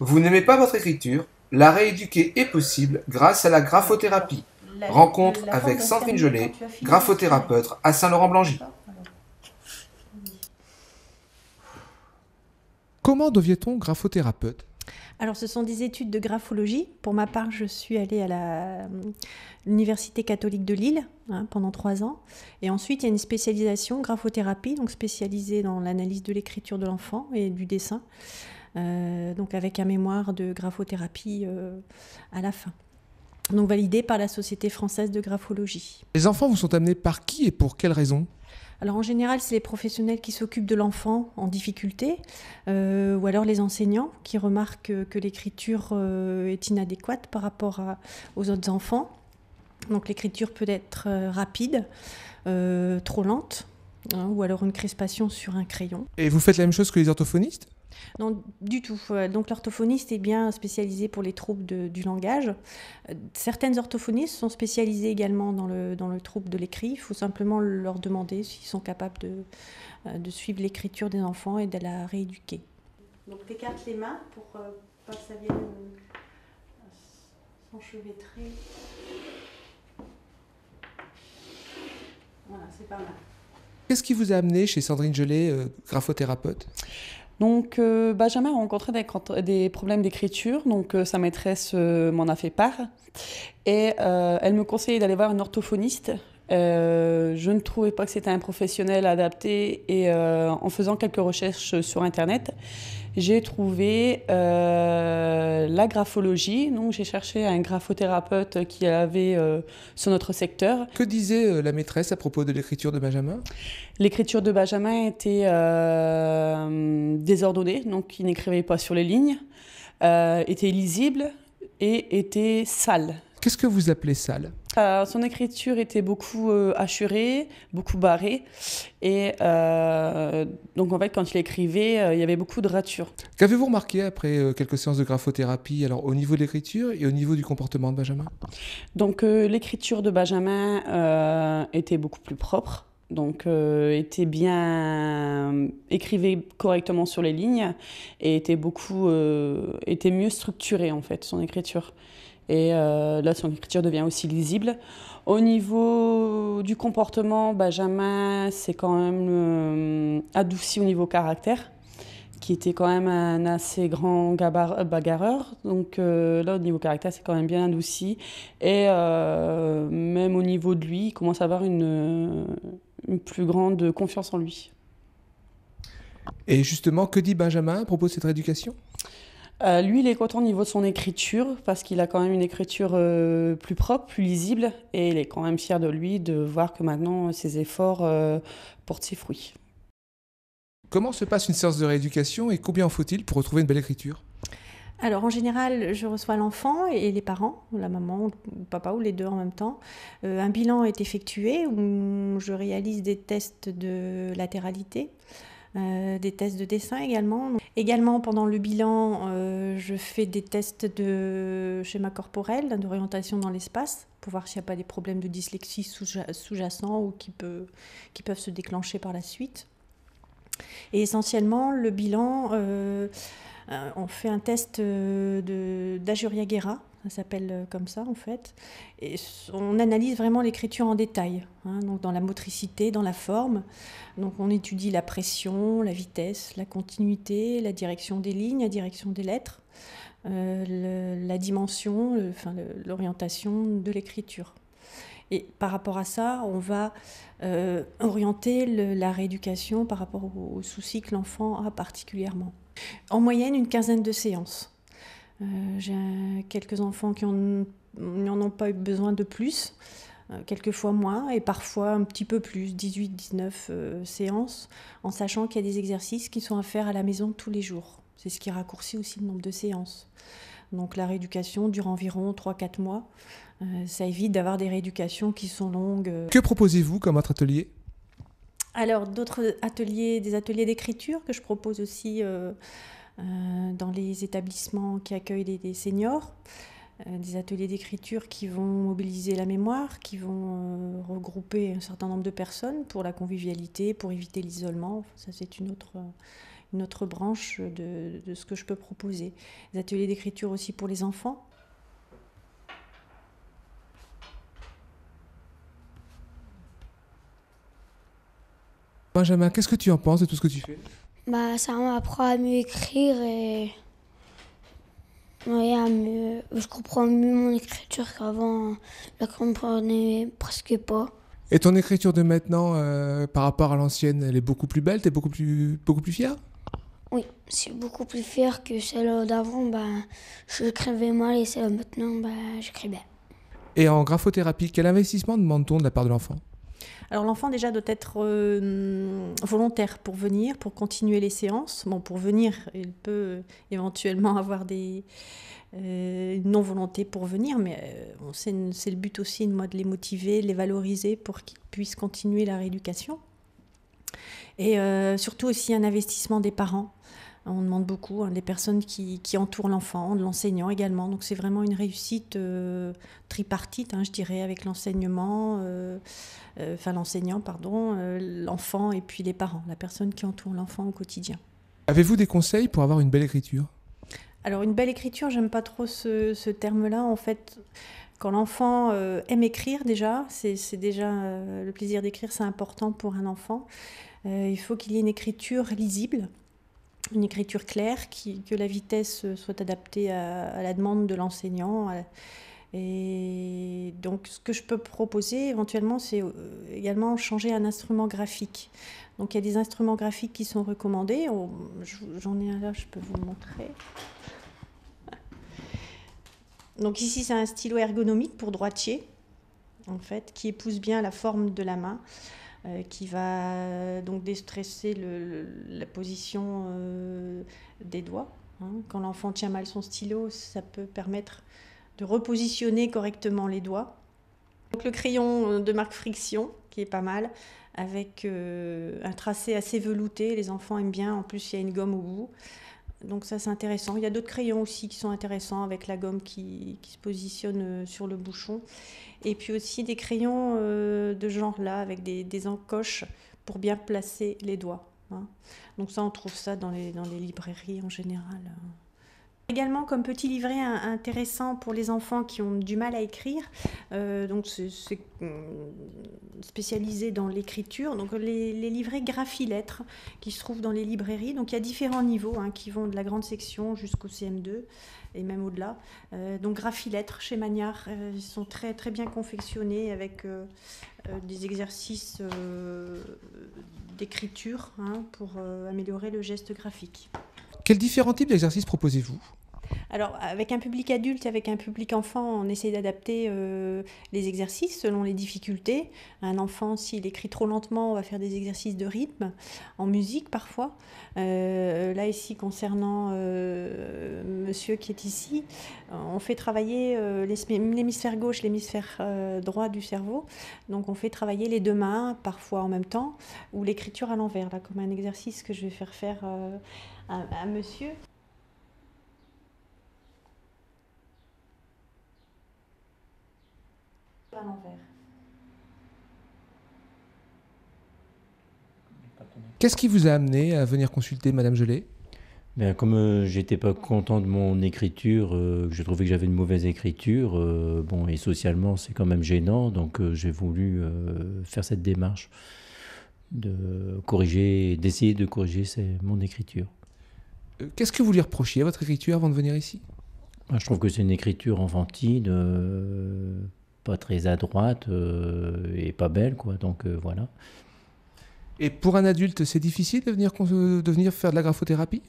Vous n'aimez pas votre écriture? La rééduquer est possible grâce à la graphothérapie. Rencontre La forme avec va se Sandrine terminer quand Gelé, tu as fini d'inspirer. graphothérapeute à Saint-Laurent-Blangy. D'accord? Alors, vas-y. Comment devient-on graphothérapeute? Alors, ce sont des études de graphologie. Pour ma part, je suis allée à l'Université catholique de Lille pendant 3 ans. Et ensuite, il y a une spécialisation graphothérapie, donc spécialisée dans l'analyse de l'écriture de l'enfant et du dessin. Donc avec un mémoire de graphothérapie à la fin. Donc validé par la Société française de graphologie. Les enfants vous sont amenés par qui et pour quelles raisons? Alors en général, c'est les professionnels qui s'occupent de l'enfant en difficulté, ou alors les enseignants qui remarquent que l'écriture est inadéquate par rapport aux autres enfants. Donc l'écriture peut être rapide, trop lente, ou alors une crispation sur un crayon. Et vous faites la même chose que les orthophonistes? Non, du tout. Donc l'orthophoniste est bien spécialisé pour les troubles du langage. Certaines orthophonistes sont spécialisées également dans le trouble de l'écrit. Il faut simplement leur demander s'ils sont capables de suivre l'écriture des enfants et de la rééduquer. Donc t'écartes les mains pour pas que ça vienne s'enchevêtrer. Voilà, c'est pas mal. Qu'est-ce qui vous a amené chez Sandrine Gelé, graphothérapeute? Donc, Benjamin a rencontré des problèmes d'écriture, donc sa maîtresse m'en a fait part. Et elle me conseillait d'aller voir une orthophoniste. Je ne trouvais pas que c'était un professionnel adapté et en faisant quelques recherches sur Internet, j'ai trouvé la graphologie. Donc j'ai cherché un graphothérapeute qui avait sur notre secteur. Que disait la maîtresse à propos de l'écriture de Benjamin? L'écriture de Benjamin était désordonnée, donc il n'écrivait pas sur les lignes, était illisible et était sale. Qu'est-ce que vous appelez sale? Son écriture était beaucoup hachurée, beaucoup barrée. Et donc, en fait, quand il écrivait, il y avait beaucoup de ratures. Qu'avez-vous remarqué après quelques séances de graphothérapie, alors au niveau de l'écriture et au niveau du comportement de Benjamin? Donc, l'écriture de Benjamin était beaucoup plus propre. Donc, était bien, écrivait correctement sur les lignes et était mieux structurée, en fait, son écriture. Et là, son écriture devient aussi lisible. Au niveau du comportement, Benjamin s'est quand même adouci au niveau caractère, qui était quand même un assez grand bagarreur. Donc là, au niveau caractère, c'est quand même bien adouci. Et même au niveau de lui, il commence à avoir une plus grande confiance en lui. Et justement, que dit Benjamin à propos de cette rééducation? Lui, il est content au niveau de son écriture parce qu'il a quand même une écriture plus propre, plus lisible et il est quand même fier de lui de voir que maintenant ses efforts portent ses fruits. Comment se passe une séance de rééducation et combien en faut-il pour retrouver une belle écriture? Alors en général, je reçois l'enfant et les parents, la maman, le papa ou les deux en même temps. Un bilan est effectué où je réalise des tests de latéralité. Des tests de dessin également. Également, pendant le bilan, je fais des tests de schéma corporel, d'orientation dans l'espace, pour voir s'il n'y a pas des problèmes de dyslexie sous-jacents ou qui peuvent se déclencher par la suite. Et essentiellement, le bilan, on fait un test d'Ajuria-Guerra, ça s'appelle comme ça en fait, et on analyse vraiment l'écriture en détail, donc dans la motricité, dans la forme. Donc on étudie la pression, la vitesse, la continuité, la direction des lignes, la direction des lettres, la dimension, l'orientation de l'écriture. Et par rapport à ça, on va orienter la rééducation par rapport aux soucis que l'enfant a particulièrement. En moyenne, une quinzaine de séances. J'ai quelques enfants qui n'en ont pas eu besoin de plus, quelquefois moins, et parfois un petit peu plus, 18-19 séances, en sachant qu'il y a des exercices qui sont à faire à la maison tous les jours. C'est ce qui raccourcit aussi le nombre de séances. Donc la rééducation dure environ 3-4 mois. Ça évite d'avoir des rééducations qui sont longues. Que proposez-vous comme autre atelier? Alors d'autres ateliers, des ateliers d'écriture que je propose aussi dans les établissements qui accueillent des seniors, des ateliers d'écriture qui vont mobiliser la mémoire, qui vont regrouper un certain nombre de personnes pour la convivialité, pour éviter l'isolement. Ça, c'est une une autre branche de ce que je peux proposer. Les ateliers d'écriture aussi pour les enfants. Benjamin, qu'est-ce que tu en penses de tout ce que tu fais? Bah, ça m'apprend à mieux écrire et ouais, je comprends mieux mon écriture qu'avant. Je la comprenais presque pas. Et ton écriture de maintenant, par rapport à l'ancienne, elle est beaucoup plus belle? T'es beaucoup plus fière? Oui, je suis beaucoup plus fière que celle d'avant. Bah, j'écrivais mal et celle maintenant, bah, j'écris bien. Et en graphothérapie, quel investissement demande-t-on de la part de l'enfant? Alors l'enfant déjà doit être volontaire pour venir, pour continuer les séances. Bon, pour venir, il peut éventuellement avoir une non-volonté pour venir, mais c'est le but aussi moi, de les motiver, de les valoriser pour qu'ils puissent continuer la rééducation. Et surtout aussi un investissement des parents. On demande beaucoup des personnes qui entourent l'enfant, de l'enseignant également. Donc c'est vraiment une réussite tripartite, je dirais, avec l'enseignement, l'enseignant, l'enfant et puis les parents, la personne qui entoure l'enfant au quotidien. Avez-vous des conseils pour avoir une belle écriture? Alors une belle écriture, j'aime pas trop ce terme-là. En fait, quand l'enfant aime écrire déjà, c'est déjà le plaisir d'écrire, c'est important pour un enfant. Il faut qu'il y ait une écriture lisible. Une écriture claire, que la vitesse soit adaptée à la demande de l'enseignant. Et donc, ce que je peux proposer éventuellement, c'est également changer un instrument graphique. Donc, il y a des instruments graphiques qui sont recommandés. J'en ai un là, je peux vous le montrer. Donc ici, c'est un stylo ergonomique pour droitier, en fait, qui épouse bien la forme de la main. Qui va donc déstresser la position des doigts. Quand l'enfant tient mal son stylo, ça peut permettre de repositionner correctement les doigts. Donc le crayon de marque Friction, qui est pas mal, avec un tracé assez velouté. Les enfants aiment bien, en plus il y a une gomme au bout. Donc ça c'est intéressant. Il y a d'autres crayons aussi qui sont intéressants avec la gomme qui se positionne sur le bouchon. Et puis aussi des crayons de genre là avec des encoches pour bien placer les doigts. Donc ça on trouve ça dans les librairies en général. Également comme petit livret intéressant pour les enfants qui ont du mal à écrire, donc c'est spécialisé dans l'écriture, donc les livrets graphilettres qui se trouvent dans les librairies. Donc il y a différents niveaux qui vont de la grande section jusqu'au CM2 et même au-delà. Donc graphilettres chez Magnard, ils sont très, très bien confectionnés avec des exercices d'écriture pour améliorer le geste graphique. Quels différents types d'exercices proposez-vous? Alors, avec un public adulte et avec un public enfant, on essaie d'adapter les exercices selon les difficultés. Un enfant, s'il écrit trop lentement, on va faire des exercices de rythme, en musique parfois. Là, ici, concernant monsieur qui est ici, on fait travailler l'hémisphère gauche, l'hémisphère droit du cerveau. Donc, on fait travailler les deux mains, parfois en même temps, ou l'écriture à l'envers, là, comme un exercice que je vais faire à monsieur. À l'envers. Qu'est-ce qui vous a amené à venir consulter Madame Gelé? Ben, comme j'étais pas content de mon écriture, je trouvais que j'avais une mauvaise écriture, bon, et socialement c'est quand même gênant, donc j'ai voulu faire cette démarche de corriger, d'essayer de corriger mon écriture. Qu'est-ce que vous lui reprochiez à votre écriture avant de venir ici? Je trouve que c'est une écriture enfantine, pas très adroite et pas belle, quoi. Donc voilà. Et pour un adulte, c'est difficile de venir faire de la graphothérapie?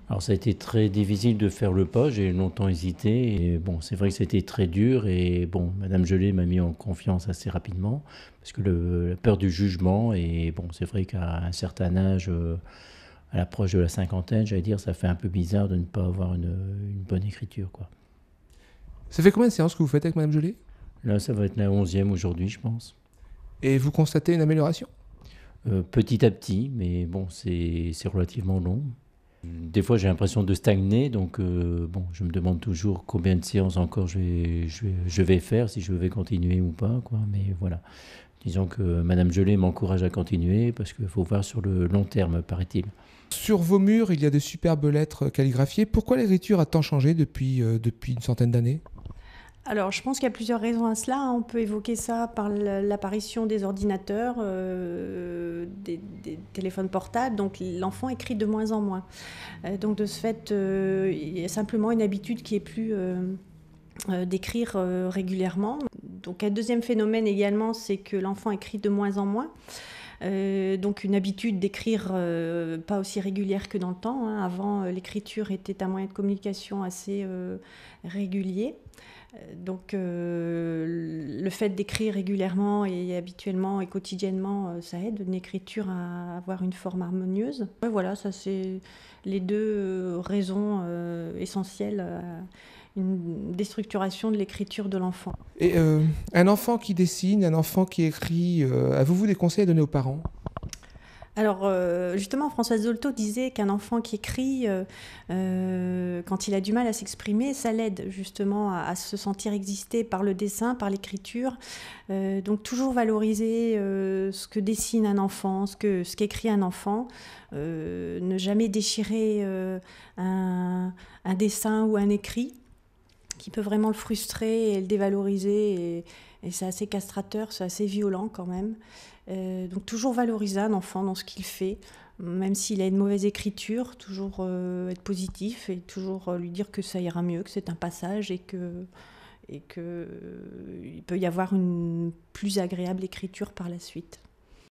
Alors ça a été très difficile de faire le pas, j'ai longtemps hésité. Et bon, c'est vrai que c'était très dur et bon, Madame Gelé m'a mis en confiance assez rapidement parce que la peur du jugement et bon, c'est vrai qu'à un certain âge, à l'approche de la cinquantaine, j'allais dire, ça fait un peu bizarre de ne pas avoir une bonne écriture, quoi. Ça fait combien de séances que vous faites avec Madame Gelé? Là, ça va être la 11e aujourd'hui, je pense. Et vous constatez une amélioration? Petit à petit, mais bon, c'est relativement long. Des fois, j'ai l'impression de stagner, donc bon, je me demande toujours combien de séances encore je vais faire, si je vais continuer ou pas, quoi. Mais voilà, disons que Madame Gelé m'encourage à continuer parce qu'il faut voir sur le long terme, paraît-il. Sur vos murs, il y a de superbes lettres calligraphiées. Pourquoi l'écriture a tant changé depuis une centaine d'années ? Alors, je pense qu'il y a plusieurs raisons à cela. On peut évoquer ça par l'apparition des ordinateurs, des téléphones portables. Donc, l'enfant écrit de moins en moins. Donc, de ce fait, il y a simplement une habitude qui est plus d'écrire régulièrement. Donc, un deuxième phénomène également, c'est que l'enfant écrit de moins en moins. Donc une habitude d'écrire pas aussi régulière que dans le temps. Avant, l'écriture était un moyen de communication assez régulier. Donc le fait d'écrire régulièrement et habituellement et quotidiennement, ça aide une écriture à avoir une forme harmonieuse. Ouais, voilà, ça c'est les deux raisons essentielles à une déstructuration de l'écriture de l'enfant. Et un enfant qui dessine, un enfant qui écrit, avez-vous des conseils à donner aux parents ? Alors justement, Françoise Dolto disait qu'un enfant qui écrit, quand il a du mal à s'exprimer, ça l'aide justement à se sentir exister par le dessin, par l'écriture. Donc toujours valoriser ce que dessine un enfant, ce qu'écrit un enfant. Ne jamais déchirer un dessin ou un écrit qui peut vraiment le frustrer et le dévaloriser. Et c'est assez castrateur, c'est assez violent quand même. Donc toujours valoriser un enfant dans ce qu'il fait, même s'il a une mauvaise écriture, toujours être positif et toujours lui dire que ça ira mieux, que c'est un passage et qu'il peut y avoir une plus agréable écriture par la suite.